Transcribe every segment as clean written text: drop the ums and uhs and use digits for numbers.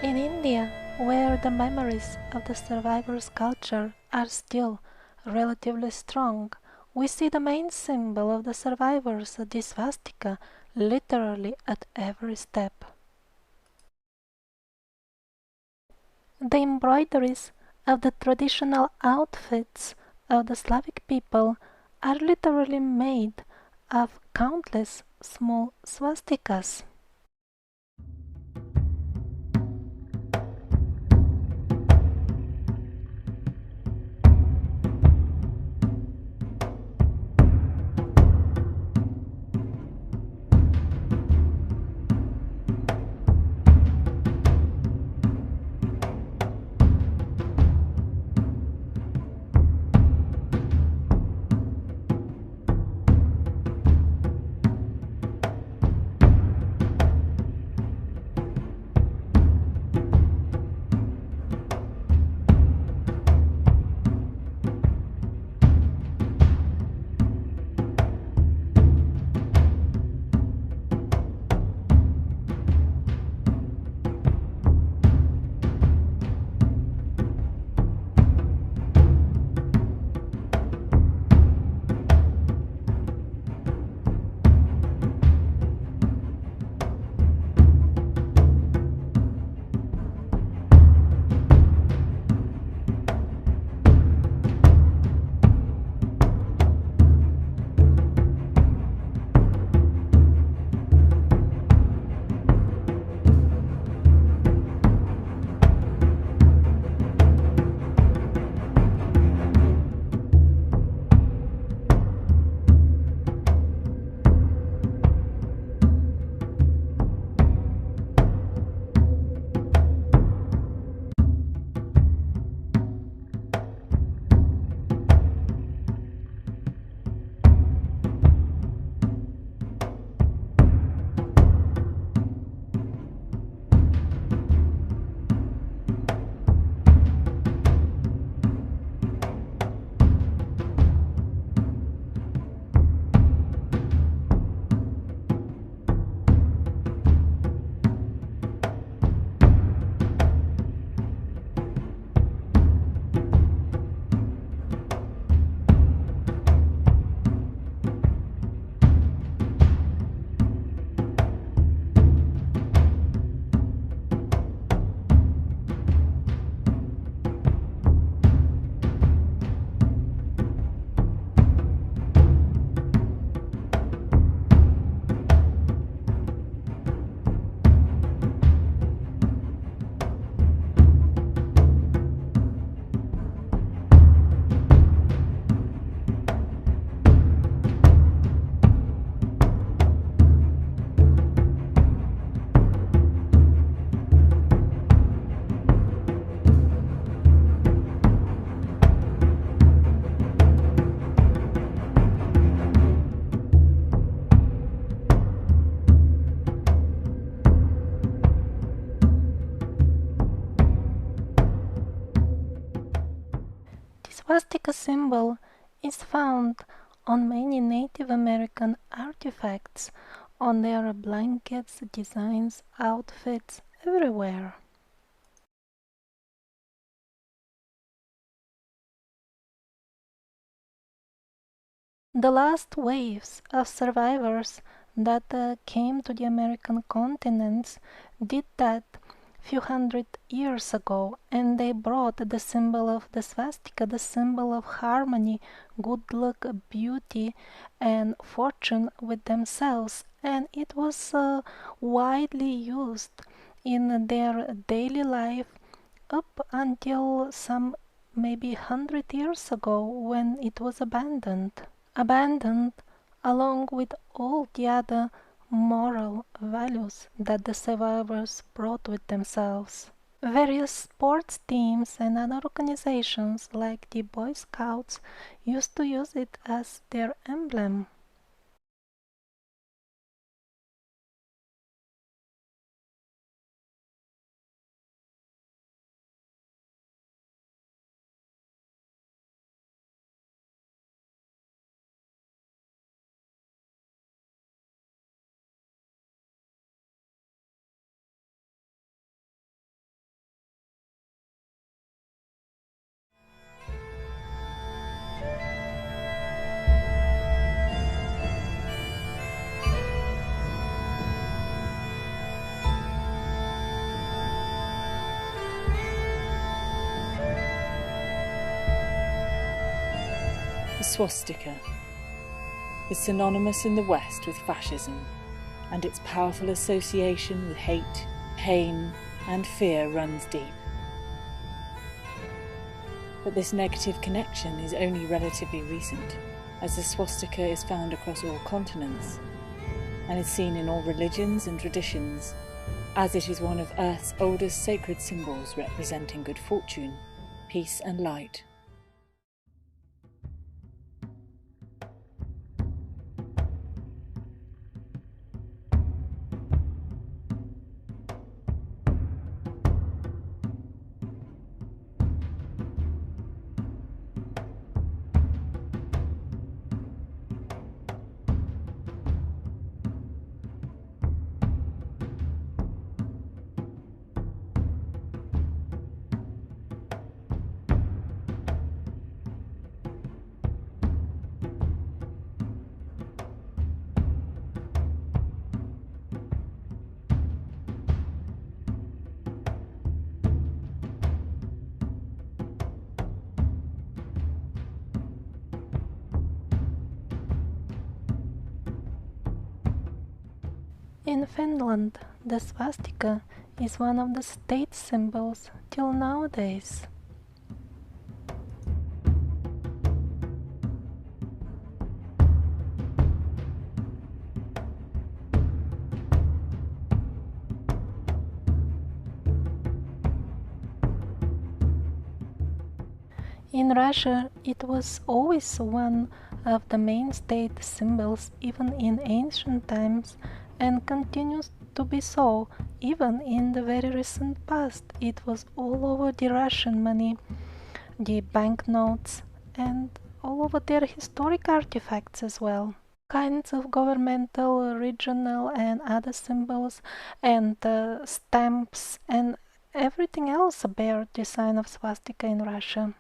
In India, where the memories of the survivors' culture are still relatively strong, we see the main symbol of the survivors, the swastika, literally at every step. The embroideries of the traditional outfits of the Slavic people are literally made of countless small swastikas. The swastika symbol is found on many Native American artifacts, on their blankets, designs, outfits, everywhere. The last waves of survivors that came to the American continents did that few hundred years ago, and they brought the symbol of the swastika, the symbol of harmony, good luck, beauty, and fortune with themselves, and it was widely used in their daily life up until some maybe 100 years ago when it was abandoned along with all the other moral values that the survivors brought with themselves. Various sports teams and other organizations like the Boy Scouts used to use it as their emblem. The swastika is synonymous in the West with fascism, and its powerful association with hate, pain, and fear runs deep. But this negative connection is only relatively recent, as the swastika is found across all continents, and is seen in all religions and traditions, as it is one of Earth's oldest sacred symbols representing good fortune, peace and light. In Finland, the swastika is one of the state symbols till nowadays. In Russia, it was always one of the main state symbols even in ancient times, and continues to be so even in the very recent past. It was all over the Russian money, the banknotes, and all over their historic artifacts as well. Kinds of governmental, regional and other symbols and stamps and everything else bear the sign of swastika in Russia.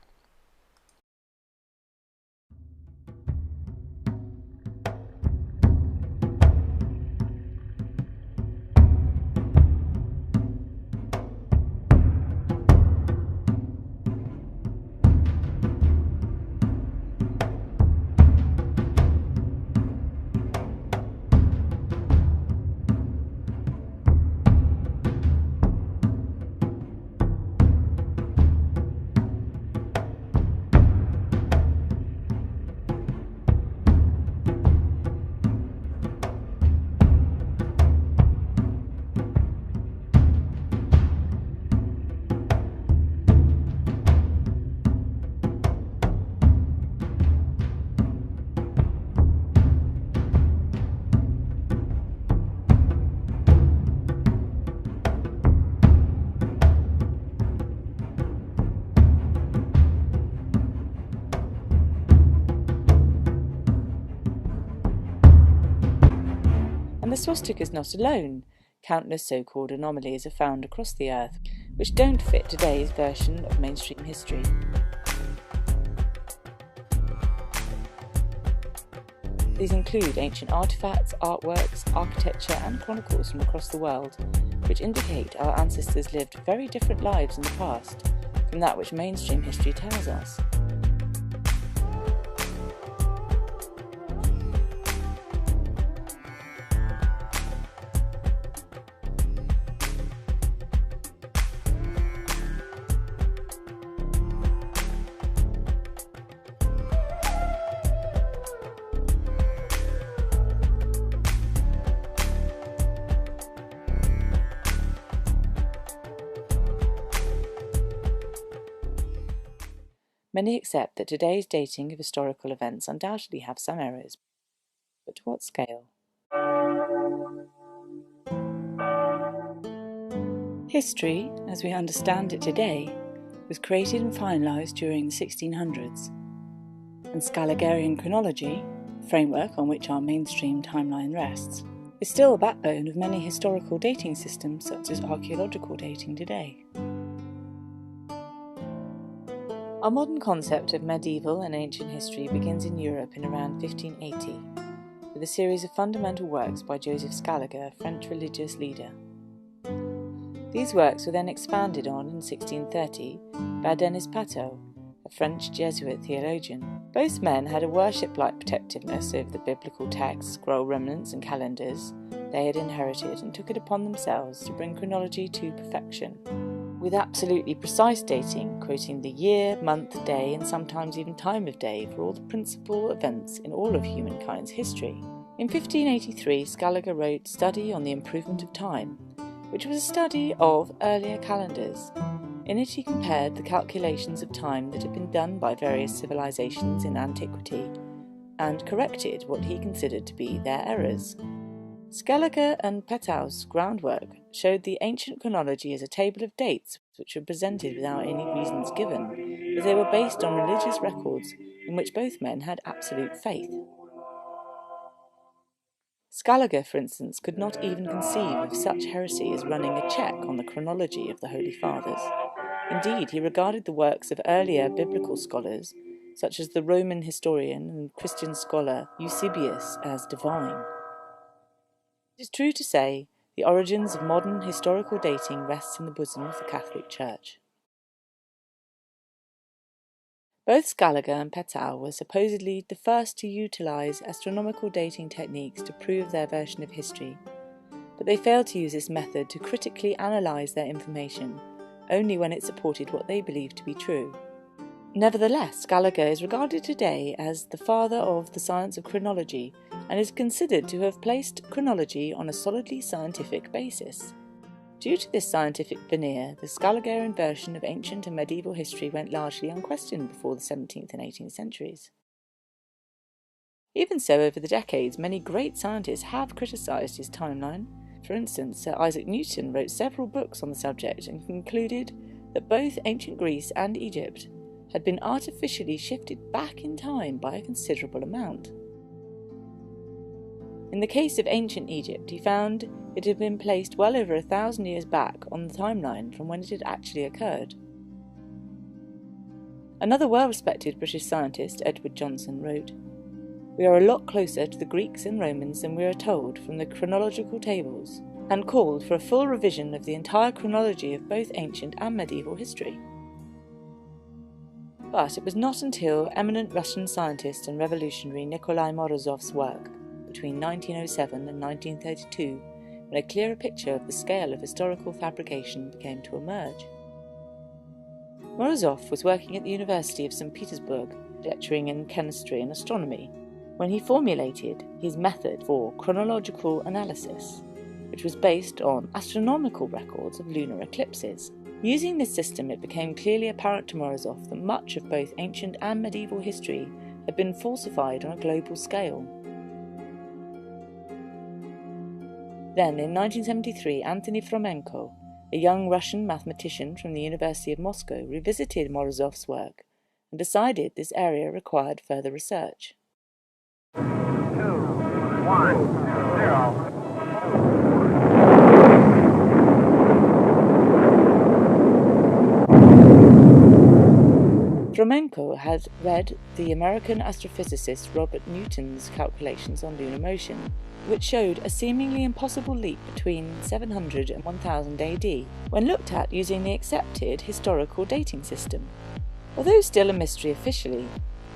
And the swastika is not alone. Countless so-called anomalies are found across the Earth, which don't fit today's version of mainstream history. These include ancient artifacts, artworks, architecture and chronicles from across the world, which indicate our ancestors lived very different lives in the past from that which mainstream history tells us. Many accept that today's dating of historical events undoubtedly have some errors, but to what scale? History, as we understand it today, was created and finalised during the 1600s, and Scaligerian chronology, the framework on which our mainstream timeline rests, is still the backbone of many historical dating systems such as archaeological dating today. Our modern concept of medieval and ancient history begins in Europe in around 1580, with a series of fundamental works by Joseph Scaliger, a French religious leader. These works were then expanded on in 1630 by Denis Pateau, a French Jesuit theologian. Both men had a worship-like protectiveness over the biblical texts, scroll remnants and calendars they had inherited, and took it upon themselves to bring chronology to perfection, with absolutely precise dating, quoting the year, month, day, and sometimes even time of day for all the principal events in all of humankind's history. In 1583, Scaliger wrote Study on the Improvement of Time, which was a study of earlier calendars. In it he compared the calculations of time that had been done by various civilizations in antiquity and corrected what he considered to be their errors. Scaliger and Petau's groundwork showed the ancient chronology as a table of dates which were presented without any reasons given, as they were based on religious records in which both men had absolute faith. Scaliger, for instance, could not even conceive of such heresy as running a check on the chronology of the Holy Fathers. Indeed, he regarded the works of earlier biblical scholars, such as the Roman historian and Christian scholar Eusebius, as divine. It is true to say, the origins of modern historical dating rests in the bosom of the Catholic Church. Both Scaliger and Petau were supposedly the first to utilize astronomical dating techniques to prove their version of history, but they failed to use this method to critically analyze their information, only when it supported what they believed to be true. Nevertheless, Scaliger is regarded today as the father of the science of chronology and is considered to have placed chronology on a solidly scientific basis. Due to this scientific veneer, the Scaligerian version of ancient and medieval history went largely unquestioned before the 17th and 18th centuries. Even so, over the decades, many great scientists have criticised his timeline. For instance, Sir Isaac Newton wrote several books on the subject and concluded that both ancient Greece and Egypt had been artificially shifted back in time by a considerable amount. In the case of ancient Egypt, he found it had been placed well over 1,000 years back on the timeline from when it had actually occurred. Another well-respected British scientist, Edward Johnson, wrote, "We are a lot closer to the Greeks and Romans than we are told from the chronological tables, and called for a full revision of the entire chronology of both ancient and medieval history." But it was not until eminent Russian scientist and revolutionary Nikolai Morozov's work between 1907 and 1932 when a clearer picture of the scale of historical fabrication began to emerge. Morozov was working at the University of St. Petersburg, lecturing in chemistry and astronomy, when he formulated his method for chronological analysis, which was based on astronomical records of lunar eclipses. Using this system, it became clearly apparent to Morozov that much of both ancient and medieval history had been falsified on a global scale. Then, in 1973, Anthony Fomenko, a young Russian mathematician from the University of Moscow, revisited Morozov's work and decided this area required further research. 2, 1, 0. Fomenko had read the American astrophysicist Robert Newton's calculations on lunar motion, which showed a seemingly impossible leap between 700 and 1000 AD, when looked at using the accepted historical dating system. Although still a mystery officially,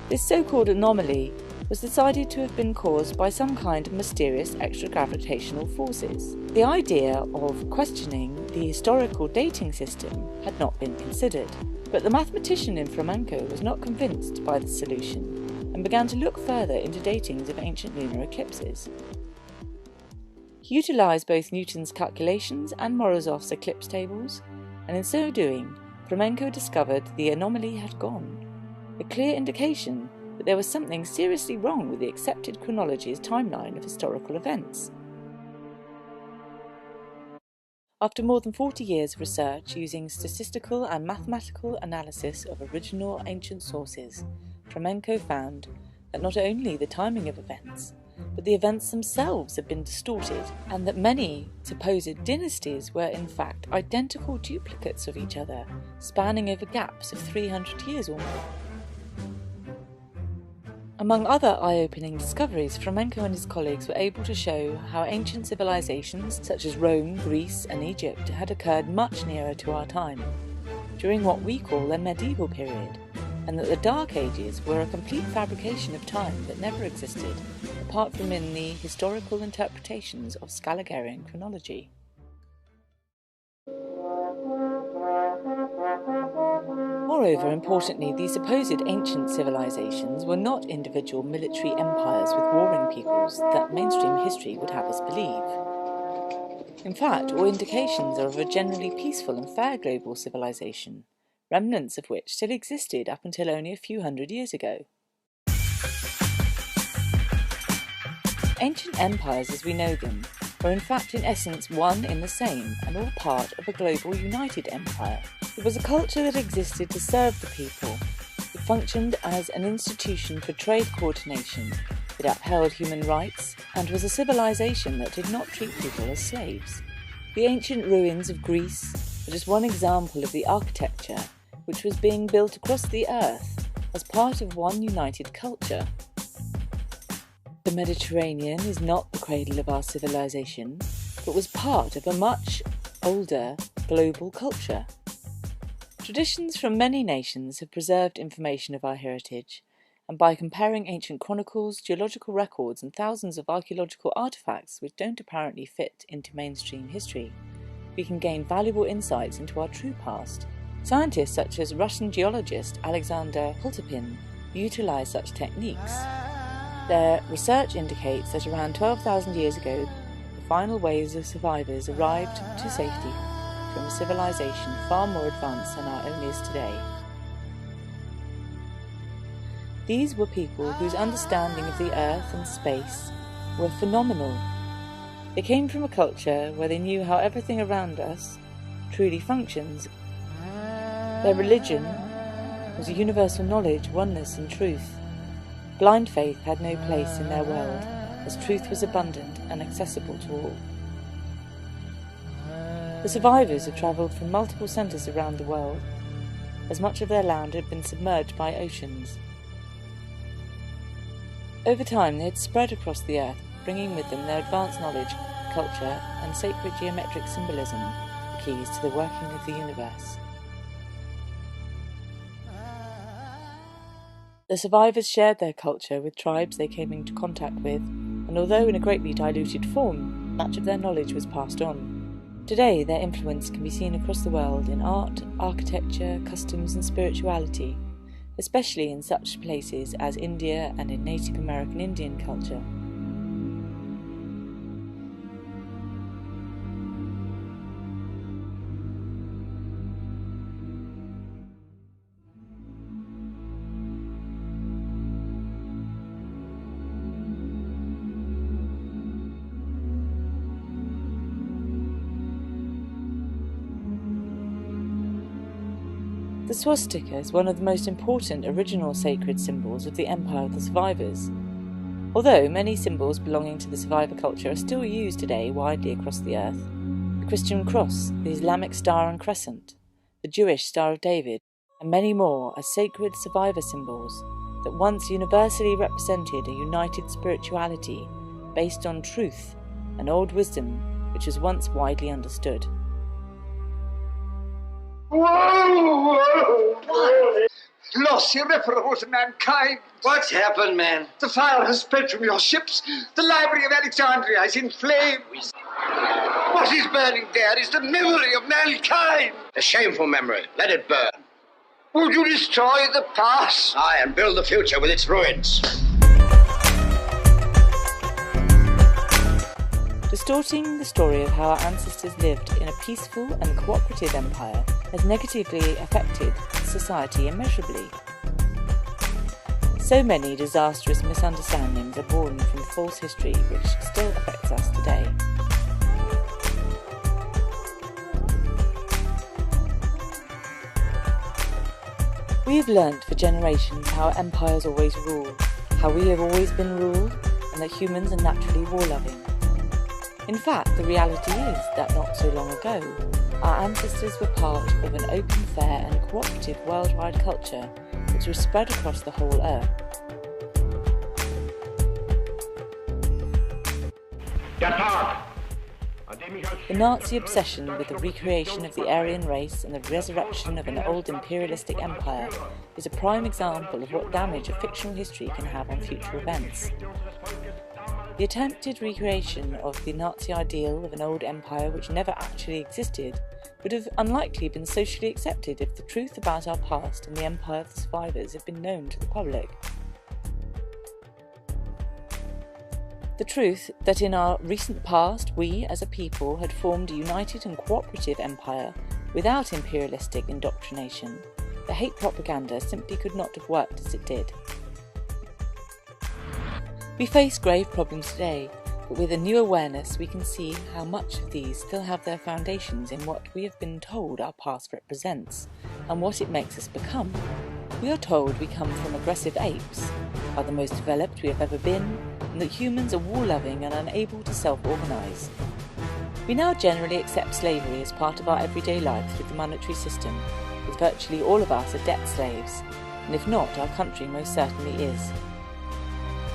this so-called anomaly was decided to have been caused by some kind of mysterious extra-gravitational forces. The idea of questioning the historical dating system had not been considered, but the mathematician in Fomenko was not convinced by the solution and began to look further into datings of ancient lunar eclipses. He utilised both Newton's calculations and Morozov's eclipse tables, and in so doing, Fomenko discovered the anomaly had gone, a clear indication that there was something seriously wrong with the accepted chronology's timeline of historical events. After more than 40 years of research using statistical and mathematical analysis of original ancient sources, Fomenko found that not only the timing of events, but the events themselves had been distorted, and that many supposed dynasties were in fact identical duplicates of each other, spanning over gaps of 300 years or more. Among other eye-opening discoveries, Fomenko and his colleagues were able to show how ancient civilizations such as Rome, Greece and Egypt had occurred much nearer to our time, during what we call the medieval period, and that the Dark Ages were a complete fabrication of time that never existed, apart from in the historical interpretations of Scaligerian chronology. Moreover, importantly, these supposed ancient civilizations were not individual military empires with warring peoples that mainstream history would have us believe. In fact, all indications are of a generally peaceful and fair global civilization, remnants of which still existed up until only a few hundred years ago. Ancient empires as we know them were in fact in essence one in the same and all part of a global united empire. It was a culture that existed to serve the people. It functioned as an institution for trade coordination. It upheld human rights and was a civilization that did not treat people as slaves. The ancient ruins of Greece are just one example of the architecture which was being built across the earth as part of one united culture. The Mediterranean is not the cradle of our civilization, but was part of a much older global culture. Traditions from many nations have preserved information of our heritage, and by comparing ancient chronicles, geological records, and thousands of archaeological artifacts which don't apparently fit into mainstream history, we can gain valuable insights into our true past. Scientists such as Russian geologist Alexander Holtopin utilize such techniques. Their research indicates that around 12,000 years ago, the final waves of survivors arrived to safety from a civilization far more advanced than our own is today. These were people whose understanding of the earth and space were phenomenal. They came from a culture where they knew how everything around us truly functions. Their religion was a universal knowledge, oneness and truth. Blind faith had no place in their world, as truth was abundant and accessible to all. The survivors had travelled from multiple centres around the world, as much of their land had been submerged by oceans. Over time they had spread across the earth, bringing with them their advanced knowledge, culture and sacred geometric symbolism, the keys to the working of the universe. The survivors shared their culture with tribes they came into contact with, and although in a greatly diluted form, much of their knowledge was passed on. Today, their influence can be seen across the world in art, architecture, customs and spirituality, especially in such places as India and in Native American Indian culture. The swastika is one of the most important original sacred symbols of the Empire of the Survivors. Although many symbols belonging to the survivor culture are still used today widely across the earth, the Christian cross, the Islamic star and crescent, the Jewish Star of David, and many more are sacred survivor symbols that once universally represented a united spirituality based on truth and old wisdom which was once widely understood. Whoa! What? Loss irreparable to mankind. What's happened, man? The fire has spread from your ships. The library of Alexandria is in flames. What is burning there is the memory of mankind. A shameful memory. Let it burn. Will you destroy the past? Aye, and build the future with its ruins. Distorting the story of how our ancestors lived in a peaceful and cooperative empire has negatively affected society immeasurably. So many disastrous misunderstandings are born from false history which still affects us today. We have learnt for generations how empires always rule, how we have always been ruled, and that humans are naturally war-loving. In fact, the reality is that not so long ago, our ancestors were part of an open, fair and cooperative worldwide culture which was spread across the whole earth. Der Tag, an The Nazi obsession with the recreation of the Aryan race and the resurrection of an old imperialistic empire is a prime example of what damage a fictional history can have on future events. The attempted recreation of the Nazi ideal of an old empire which never actually existed would have unlikely been socially accepted if the truth about our past and the empire of the survivors had been known to the public. The truth that in our recent past we, as a people, had formed a united and cooperative empire without imperialistic indoctrination, the hate propaganda simply could not have worked as it did. We face grave problems today, but with a new awareness we can see how much of these still have their foundations in what we have been told our past represents, and what it makes us become. We are told we come from aggressive apes, are the most developed we have ever been, and that humans are war-loving and unable to self-organise. We now generally accept slavery as part of our everyday life through the monetary system, with virtually all of us are debt slaves, and if not, our country most certainly is.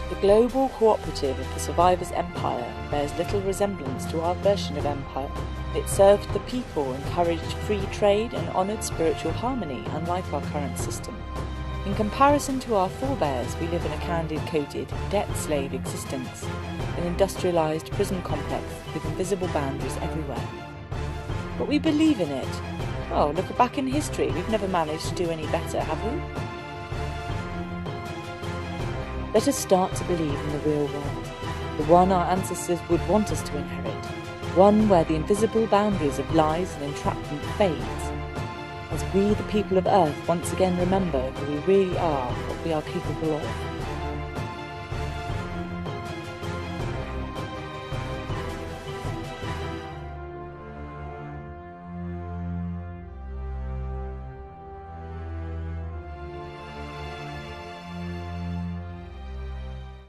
The global cooperative of the survivors' empire bears little resemblance to our version of empire. It served the people, encouraged free trade and honoured spiritual harmony, unlike our current system. In comparison to our forebears, we live in a candid-coated, debt-slave existence, an industrialised prison complex with invisible boundaries everywhere. But we believe in it. Oh, look back in history, we've never managed to do any better, have we? Let us start to believe in the real world, the one our ancestors would want us to inherit, one where the invisible boundaries of lies and entrapment fades, as we, the people of Earth, once again remember who we really are, what we are capable of.